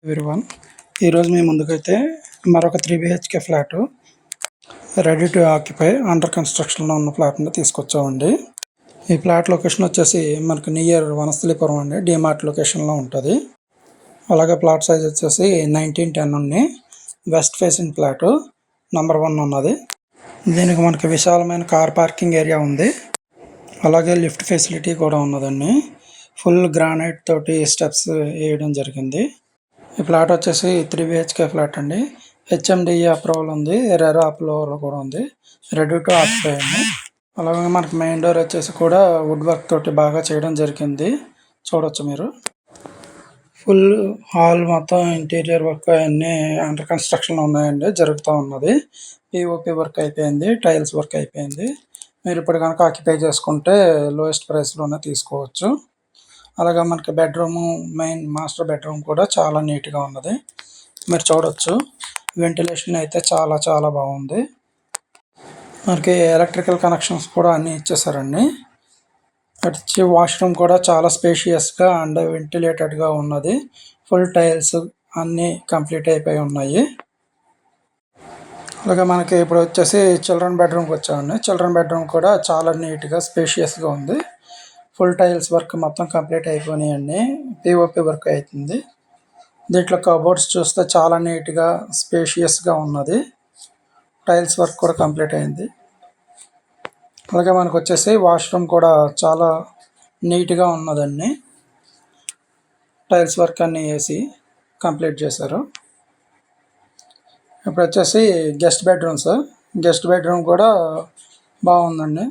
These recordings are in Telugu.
ఎవ్రీవన్, ఈరోజు మీ ముందుకైతే మరొక 3 BHK flat ready to occupy under కన్స్ట్రక్షన్లో ఉన్న ఫ్లాట్ని తీసుకొచ్చామండి. ఈ ఫ్లాట్ లొకేషన్ వచ్చేసి మనకు నియర్ వనస్థలిపురం అండి, డిమార్ట్ లొకేషన్లో ఉంటుంది. అలాగే ప్లాట్ సైజ్ వచ్చేసి 1910 ఉంది. వెస్ట్ ఫేసింగ్ ఫ్లాట్ నంబర్ 1 ఉన్నది. దీనికి మనకి విశాలమైన కార్ పార్కింగ్ ఏరియా ఉంది. అలాగే లిఫ్ట్ ఫెసిలిటీ కూడా ఉన్నదండి. ఫుల్ గ్రానైట్ తోటి స్టెప్స్ వేయడం జరిగింది. ఈ ఫ్లాట్ వచ్చేసి 3 BHK ఫ్లాట్ అండి. HMDA అప్రూవల్ ఉంది, రెరా అప్రూవల్ కూడా ఉంది. రెడీ టు ఆక్యుపై అండి. అలాగే మనకి మెయిన్ డోర్ వచ్చేసి కూడా వుడ్ వర్క్ తోటి బాగా చేయడం జరిగింది, చూడొచ్చు మీరు. ఫుల్ హాల్ మొత్తం ఇంటీరియర్ వర్క్ అన్నీ అండర్ కన్స్ట్రక్షన్లో ఉన్నాయండి, జరుగుతూ ఉన్నది. POP వర్క్ అయిపోయింది, టైల్స్ వర్క్ అయిపోయింది. మీరు ఇప్పుడు కనుక ఆక్యుపై చేసుకుంటే లోయెస్ట్ ప్రైస్లోనే తీసుకోవచ్చు. అలాగే మనకి బెడ్రూము, మెయిన్ మాస్టర్ బెడ్రూమ్ కూడా చాలా నీట్గా ఉన్నది, మీరు చూడొచ్చు. వెంటిలేషన్ అయితే చాలా చాలా బాగుంది. మనకి ఎలక్ట్రికల్ కనెక్షన్స్ కూడా అన్నీ ఇచ్చేసారండి. వచ్చి వాష్రూమ్ కూడా చాలా స్పేషియస్గా అండ్ వెంటిలేటెడ్గా ఉన్నది. ఫుల్ టైల్స్ అన్నీ కంప్లీట్ అయిపోయి ఉన్నాయి. అలాగే మనకి ఇప్పుడు వచ్చేసి చిల్డ్రన్ బెడ్రూమ్కి వచ్చామండి. చిల్డ్రన్ బెడ్రూమ్ కూడా చాలా నీట్గా స్పేషియస్గా ఉంది. ఫుల్ టైల్స్ వర్క్ మొత్తం కంప్లీట్ అయిపోయినాయండి. POP వర్క్ అవుతుంది. దీంట్లో కబోర్డ్స్ చూస్తే చాలా నీట్గా స్పేషియస్గా ఉన్నది. టైల్స్ వర్క్ కూడా కంప్లీట్ అయింది. అలాగే మనకు వచ్చేసి వాష్రూమ్ కూడా చాలా నీట్గా ఉన్నదండి. టైల్స్ వర్క్ అన్నీ వేసి కంప్లీట్ చేశారు. ఇప్పుడు వచ్చేసి గెస్ట్ బెడ్రూమ్ కూడా బాగుందండి.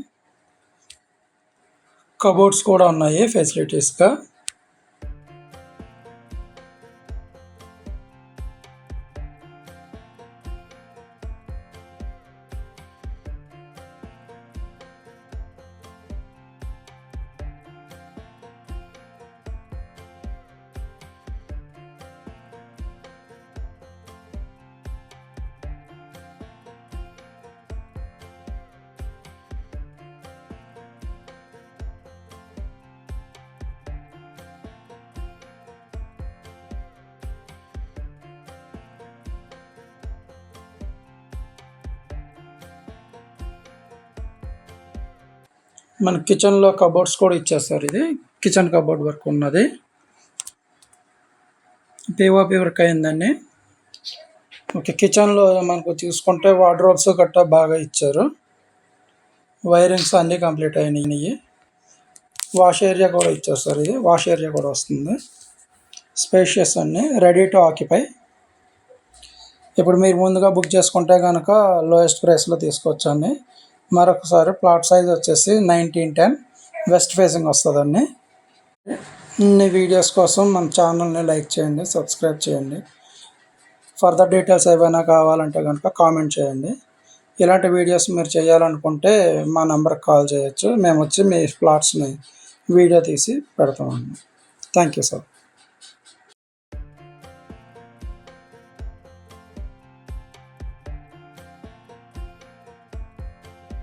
కబోర్డ్స్ కూడా ఉన్నాయి ఫెసిలిటీస్గా. మన కిచెన్లో కబోర్డ్స్ కూడా ఇచ్చేస్తారు. ఇది కిచెన్ కబోర్డ్ వర్క్ ఉన్నది. POP వర్క్ అయిందండి. ఓకే, కిచెన్లో మనకు చూసుకుంటే వార్డ్రోబ్స్ గట్టా బాగా ఇచ్చారు. వైరింగ్స్ అన్నీ కంప్లీట్ అయినాయి. వాష్ ఏరియా కూడా ఇచ్చేస్తారు. ఇది వాష్ ఏరియా కూడా వస్తుంది. స్పేషియస్ అన్నీ రెడీ టు ఆక్యుపై. ఇప్పుడు మీరు ముందుగా బుక్ చేసుకుంటే కనుక లోయెస్ట్ ప్రైస్లో తీసుకోవచ్చండి. మరొకసారి ప్లాట్ సైజ్ వచ్చేసి 1910 వెస్ట్ ఫేసింగ్ వస్తుందండి. ఇన్ని వీడియోస్ కోసం మన ఛానల్ని లైక్ చేయండి, సబ్స్క్రైబ్ చేయండి. ఫర్దర్ డీటెయిల్స్ ఏమైనా కావాలంటే కనుక కామెంట్ చేయండి. ఇలాంటి వీడియోస్ మీరు చేయాలనుకుంటే మా నెంబర్కి కాల్ చేయొచ్చు. మేము వచ్చి మీ ప్లాట్స్ని వీడియో తీసి పెడతామండి. Thank you sir.